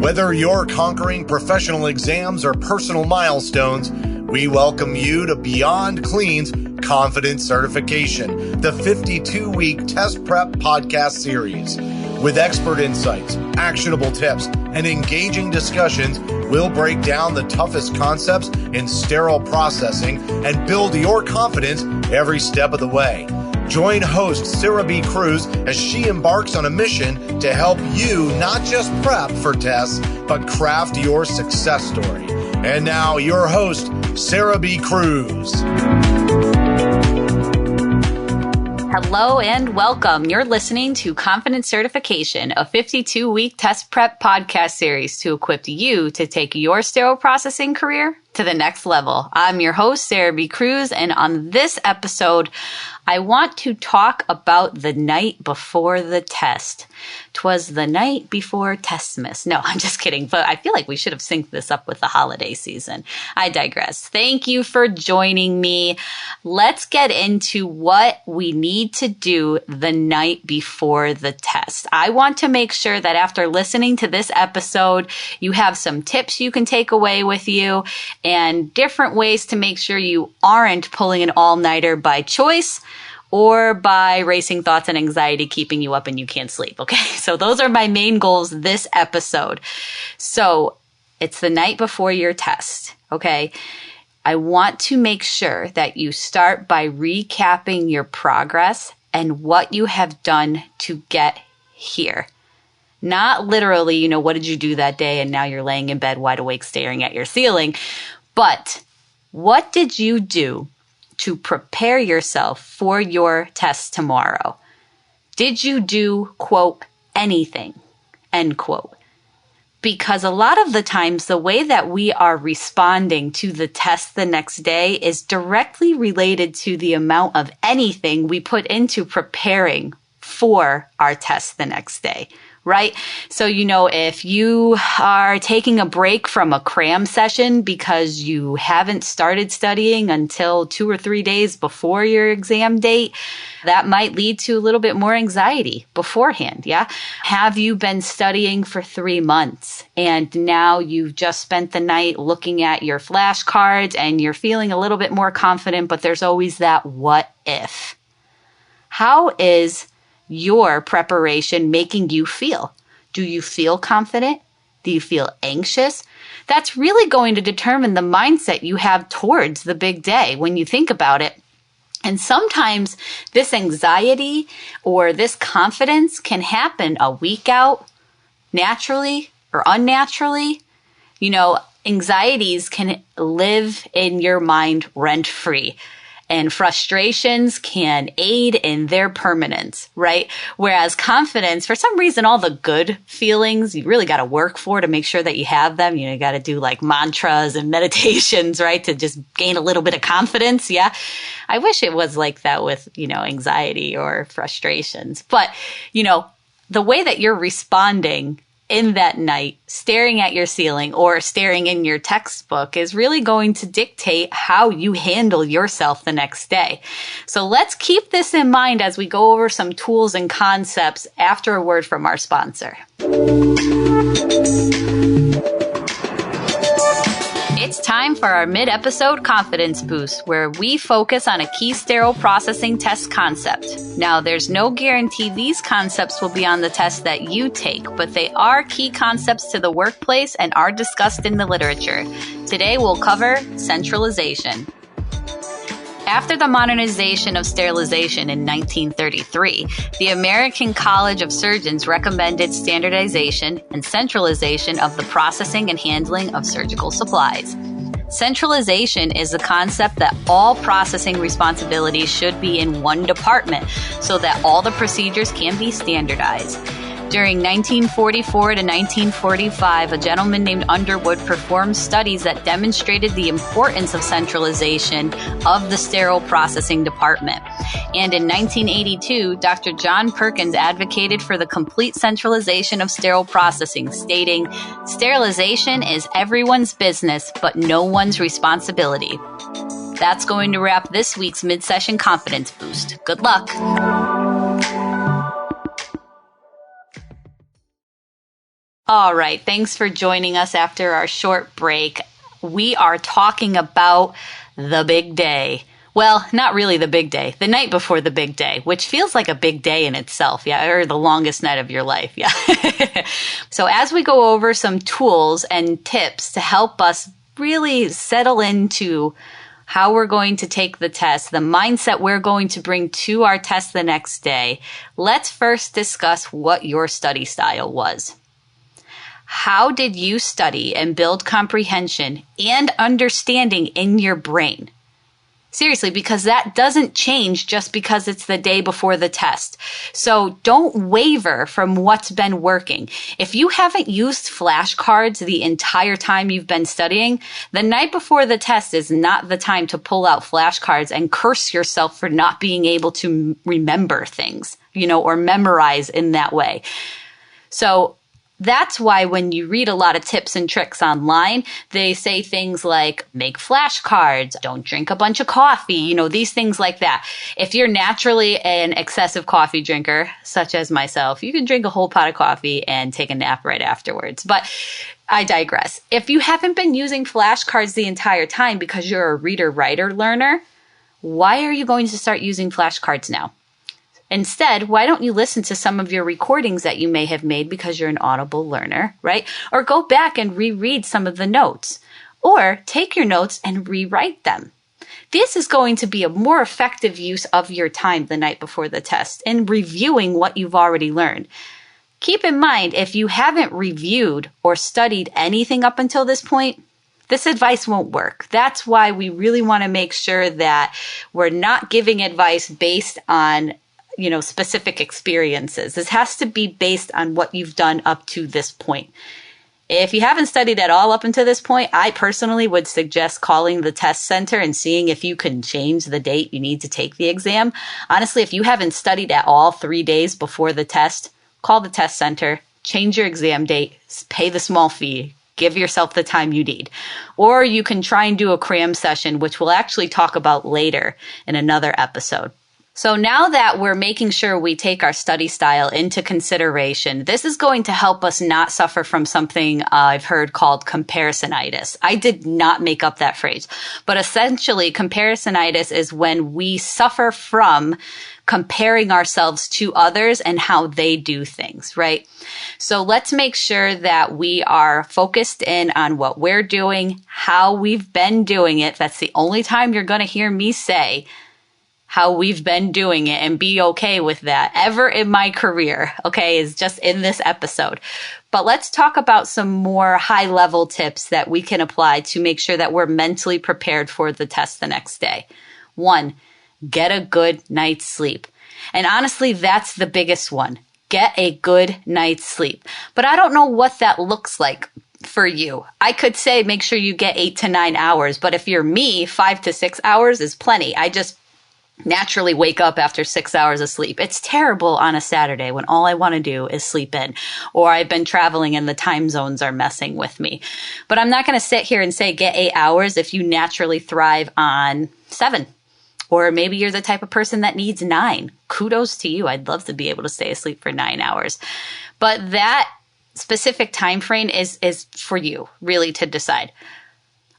Whether you're conquering professional exams or personal milestones, we welcome you to Beyond Clean's Confidence Certification, the 52-week test prep podcast series. With expert insights, actionable tips, and engaging discussions, we'll break down the toughest concepts in sterile processing and build your confidence every step of the way. Join host Sarah B. Cruz as she embarks on a mission to help you not just prep for tests, but craft your success story. And now your host, Sarah B. Cruz. Hello and welcome. You're listening to Confidence Certification, a 52-week test prep podcast series to equip you to take your sterile processing career to the next level. I'm your host, Sarah B. Cruz, and on this episode, I want to talk about the night before the test. 'Twas the night before Testmas. No, I'm just kidding, but I feel like we should have synced this up with the holiday season. I digress. Thank you for joining me. Let's get into what we need to do the night before the test. I want to make sure that after listening to this episode, you have some tips you can take away with you and different ways to make sure you aren't pulling an all-nighter by choice or by racing thoughts and anxiety keeping you up and you can't sleep. Okay, so those are my main goals this episode. So it's the night before your test. Okay, I want to make sure that you start by recapping your progress and what you have done to get here. Not literally, what did you do that day and now you're laying in bed wide awake staring at your ceiling, but what did you do to prepare yourself for your test tomorrow? Did you do, quote, anything, end quote? Because a lot of the times the way that we are responding to the test the next day is directly related to the amount of anything we put into preparing for our test the next day. Right? So, if you are taking a break from a cram session because you haven't started studying until 2 or 3 days before your exam date, that might lead to a little bit more anxiety beforehand. Yeah. Have you been studying for 3 months and now you've just spent the night looking at your flashcards and you're feeling a little bit more confident, but there's always that what if? How is your preparation making you feel? Do you feel confident? Do you feel anxious? That's really going to determine the mindset you have towards the big day when you think about it. And sometimes this anxiety or this confidence can happen a week out, naturally or unnaturally. Anxieties can live in your mind rent-free. And frustrations can aid in their permanence, right? Whereas confidence, for some reason, all the good feelings you really got to work for to make sure that you have them. You got to do like mantras and meditations, right? To just gain a little bit of confidence. Yeah. I wish it was like that with, anxiety or frustrations. But, the way that you're responding in that night, staring at your ceiling or staring in your textbook is really going to dictate how you handle yourself the next day. So let's keep this in mind as we go over some tools and concepts after a word from our sponsor. It's time for our mid-episode confidence boost, where we focus on a key sterile processing test concept. Now, there's no guarantee these concepts will be on the test that you take, but they are key concepts to the workplace and are discussed in the literature. Today, we'll cover centralization. After the modernization of sterilization in 1933, the American College of Surgeons recommended standardization and centralization of the processing and handling of surgical supplies. Centralization is the concept that all processing responsibilities should be in one department so that all the procedures can be standardized. During 1944 to 1945, a gentleman named Underwood performed studies that demonstrated the importance of centralization of the sterile processing department. And in 1982, Dr. John Perkins advocated for the complete centralization of sterile processing, stating, "Sterilization is everyone's business, but no one's responsibility." That's going to wrap this week's mid-session confidence boost. Good luck. All right. Thanks for joining us after our short break. We are talking about the big day. Well, not really the big day, the night before the big day, which feels like a big day in itself, yeah, or the longest night of your life, yeah. So as we go over some tools and tips to help us really settle into how we're going to take the test, the mindset we're going to bring to our test the next day, let's first discuss what your study style was. How did you study and build comprehension and understanding in your brain? Seriously, because that doesn't change just because it's the day before the test. So don't waver from what's been working. If you haven't used flashcards the entire time you've been studying, the night before the test is not the time to pull out flashcards and curse yourself for not being able to remember things, or memorize in that way. So that's why when you read a lot of tips and tricks online, they say things like make flashcards, don't drink a bunch of coffee, these things like that. If you're naturally an excessive coffee drinker, such as myself, you can drink a whole pot of coffee and take a nap right afterwards. But I digress. If you haven't been using flashcards the entire time because you're a reader-writer learner, why are you going to start using flashcards now? Instead, why don't you listen to some of your recordings that you may have made because you're an Audible learner, right? Or go back and reread some of the notes. Or take your notes and rewrite them. This is going to be a more effective use of your time the night before the test in reviewing what you've already learned. Keep in mind, if you haven't reviewed or studied anything up until this point, this advice won't work. That's why we really want to make sure that we're not giving advice based on specific experiences. This has to be based on what you've done up to this point. If you haven't studied at all up until this point, I personally would suggest calling the test center and seeing if you can change the date you need to take the exam. Honestly, if you haven't studied at all 3 days before the test, call the test center, change your exam date, pay the small fee, give yourself the time you need. Or you can try and do a cram session, which we'll actually talk about later in another episode. So now that we're making sure we take our study style into consideration, this is going to help us not suffer from something I've heard called comparisonitis. I did not make up that phrase, but essentially comparisonitis is when we suffer from comparing ourselves to others and how they do things, right? So let's make sure that we are focused in on what we're doing, how we've been doing it. That's the only time you're going to hear me say how we've been doing it and be okay with that ever in my career, okay, is just in this episode. But let's talk about some more high-level tips that we can apply to make sure that we're mentally prepared for the test the next day. 1, get a good night's sleep. And honestly, that's the biggest one. Get a good night's sleep. But I don't know what that looks like for you. I could say make sure you get 8 to 9 hours, but if you're me, 5 to 6 hours is plenty. I just naturally wake up after 6 hours of sleep. It's terrible on a Saturday when all I want to do is sleep in, or I've been traveling and the time zones are messing with me. But I'm not going to sit here and say get 8 hours if you naturally thrive on 7. Or maybe you're the type of person that needs 9. Kudos to you. I'd love to be able to stay asleep for 9 hours. But that specific time frame is for you really to decide.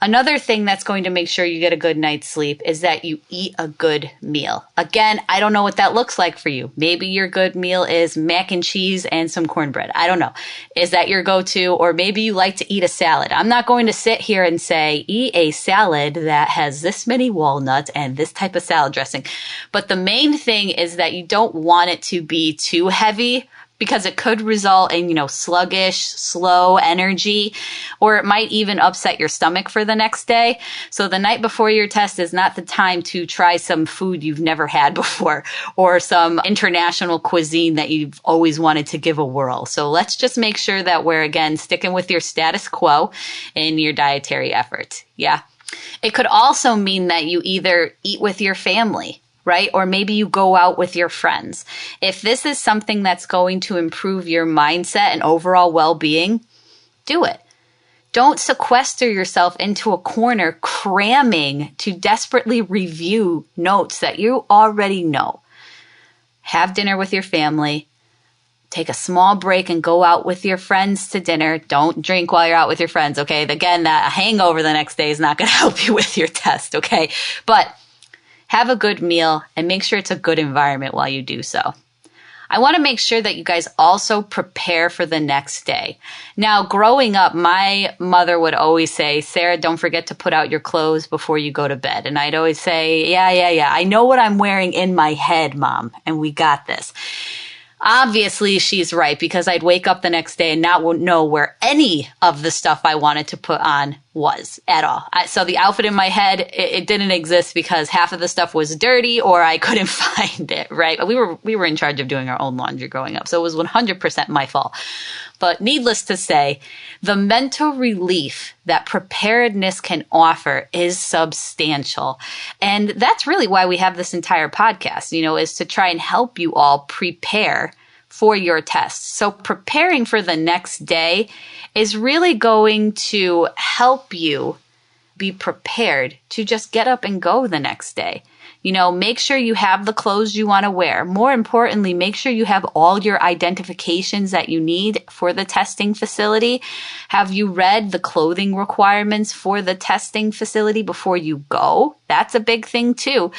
Another thing that's going to make sure you get a good night's sleep is that you eat a good meal. Again, I don't know what that looks like for you. Maybe your good meal is mac and cheese and some cornbread. I don't know. Is that your go-to? Or maybe you like to eat a salad. I'm not going to sit here and say, eat a salad that has this many walnuts and this type of salad dressing. But the main thing is that you don't want it to be too heavy, because it could result in, sluggish, slow energy, or it might even upset your stomach for the next day. So the night before your test is not the time to try some food you've never had before or some international cuisine that you've always wanted to give a whirl. So let's just make sure that we're, again, sticking with your status quo in your dietary efforts. Yeah. It could also mean that you either eat with your family, right? Or maybe you go out with your friends. If this is something that's going to improve your mindset and overall well-being, do it. Don't sequester yourself into a corner cramming to desperately review notes that you already know. Have dinner with your family. take a small break and go out with your friends to dinner. Don't drink while you're out with your friends, okay? Again, that hangover the next day is not going to help you with your test, okay? But have a good meal and make sure it's a good environment while you do so. I want to make sure that you guys also prepare for the next day. Now, growing up, my mother would always say, Sarah, don't forget to put out your clothes before you go to bed. And I'd always say, yeah. I know what I'm wearing in my head, Mom, and we got this. Obviously, she's right, because I'd wake up the next day and not know where any of the stuff I wanted to put on was at all. So the outfit in my head, it didn't exist because half of the stuff was dirty or I couldn't find it, right? We were in charge of doing our own laundry growing up, so it was 100% my fault. But needless to say, the mental relief that preparedness can offer is substantial. And that's really why we have this entire podcast, is to try and help you all prepare for your tests. So preparing for the next day is really going to help you be prepared to just get up and go the next day. Make sure you have the clothes you want to wear. More importantly, make sure you have all your identifications that you need for the testing facility. Have you read the clothing requirements for the testing facility before you go? That's a big thing too.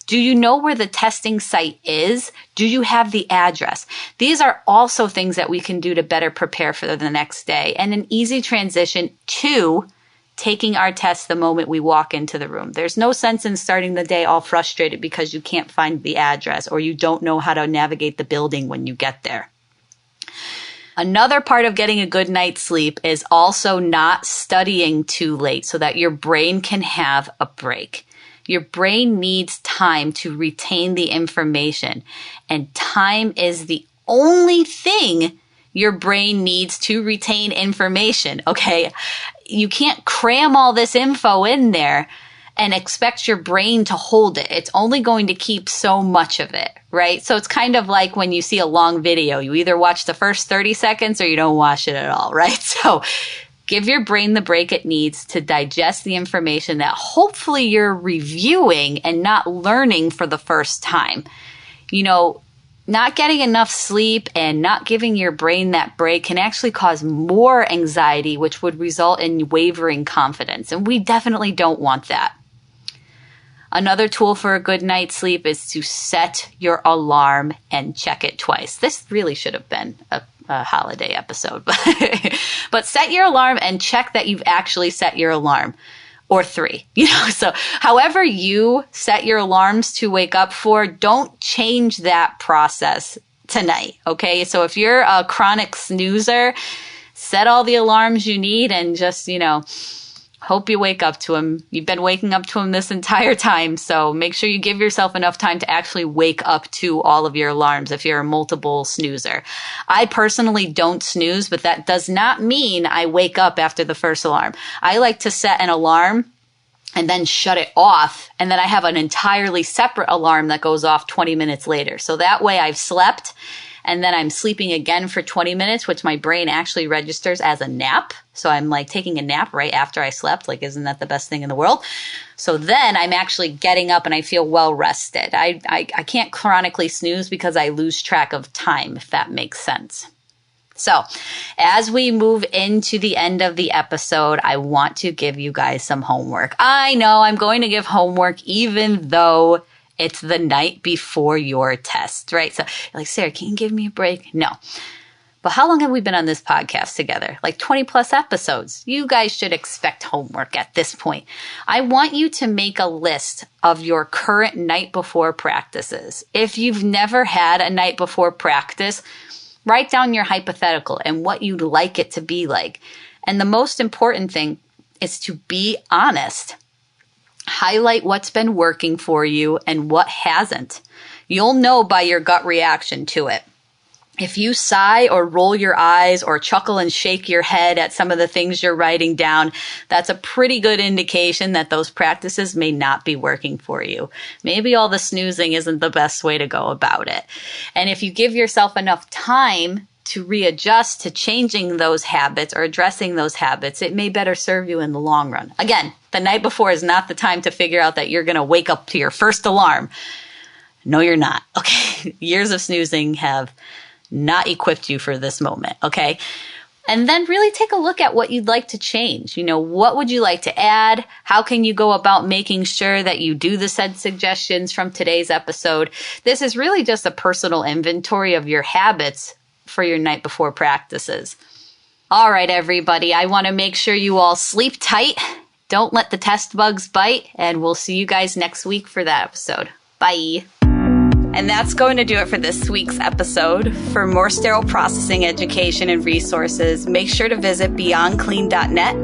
Do you know where the testing site is? Do you have the address? These are also things that we can do to better prepare for the next day, and an easy transition to taking our test the moment we walk into the room. There's no sense in starting the day all frustrated because you can't find the address or you don't know how to navigate the building when you get there. Another part of getting a good night's sleep is also not studying too late so that your brain can have a break. Your brain needs time to retain the information, and time is the only thing your brain needs to retain information, okay? You can't cram all this info in there and expect your brain to hold it. It's only going to keep so much of it, right? So it's kind of like when you see a long video. You either watch the first 30 seconds or you don't watch it at all, right? So give your brain the break it needs to digest the information that hopefully you're reviewing and not learning for the first time. Not getting enough sleep and not giving your brain that break can actually cause more anxiety, which would result in wavering confidence. And we definitely don't want that. Another tool for a good night's sleep is to set your alarm and check it twice. This really should have been a holiday episode, but set your alarm and check that you've actually set your alarm. Or 3, so however you set your alarms to wake up for, don't change that process tonight, okay? So if you're a chronic snoozer, set all the alarms you need and just, hope you wake up to them. You've been waking up to them this entire time, so make sure you give yourself enough time to actually wake up to all of your alarms if you're a multiple snoozer. I personally don't snooze, but that does not mean I wake up after the first alarm. I like to set an alarm and then shut it off, and then I have an entirely separate alarm that goes off 20 minutes later. So that way I've slept, and then I'm sleeping again for 20 minutes, which my brain actually registers as a nap. So I'm like taking a nap right after I slept. Like, isn't that the best thing in the world? So then I'm actually getting up and I feel well rested. I can't chronically snooze because I lose track of time, if that makes sense. So as we move into the end of the episode, I want to give you guys some homework. I know I'm going to give homework even though it's the night before your test, right? So you're like, Sarah, can you give me a break? No. But how long have we been on this podcast together? Like 20 plus episodes. You guys should expect homework at this point. I want you to make a list of your current night before practices. If you've never had a night before practice, write down your hypothetical and what you'd like it to be like. And the most important thing is to be honest. Highlight what's been working for you and what hasn't. You'll know by your gut reaction to it. If you sigh or roll your eyes or chuckle and shake your head at some of the things you're writing down, that's a pretty good indication that those practices may not be working for you. Maybe all the snoozing isn't the best way to go about it. And if you give yourself enough time to readjust to changing those habits or addressing those habits, it may better serve you in the long run. Again, the night before is not the time to figure out that you're going to wake up to your first alarm. No, you're not. Okay. Years of snoozing have not equipped you for this moment, okay? And then really take a look at what you'd like to change. What would you like to add? How can you go about making sure that you do the said suggestions from today's episode? This is really just a personal inventory of your habits for your night before practices. All right, everybody, I want to make sure you all sleep tight. Don't let the test bugs bite, and we'll see you guys next week for that episode. Bye. And that's going to do it for this week's episode. For more sterile processing education and resources, make sure to visit beyondclean.net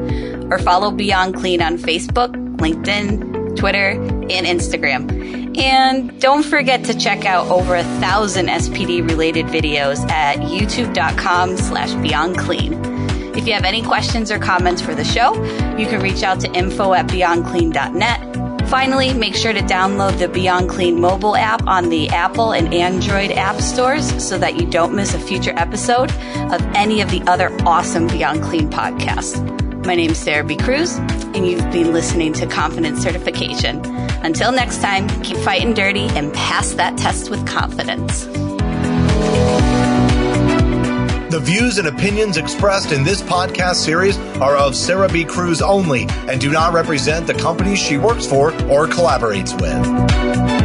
or follow Beyond Clean on Facebook, LinkedIn, Twitter, and Instagram. And don't forget to check out over 1,000 SPD-related videos at youtube.com/beyondclean. If you have any questions or comments for the show, you can reach out to info@beyondclean.net. Finally, make sure to download the Beyond Clean mobile app on the Apple and Android app stores so that you don't miss a future episode of any of the other awesome Beyond Clean podcasts. My name is Sarah B. Cruz, and you've been listening to Confidence Certification. Until next time, keep fighting dirty and pass that test with confidence. The views and opinions expressed in this podcast series are of Sarah B. Cruz only and do not represent the companies she works for or collaborates with.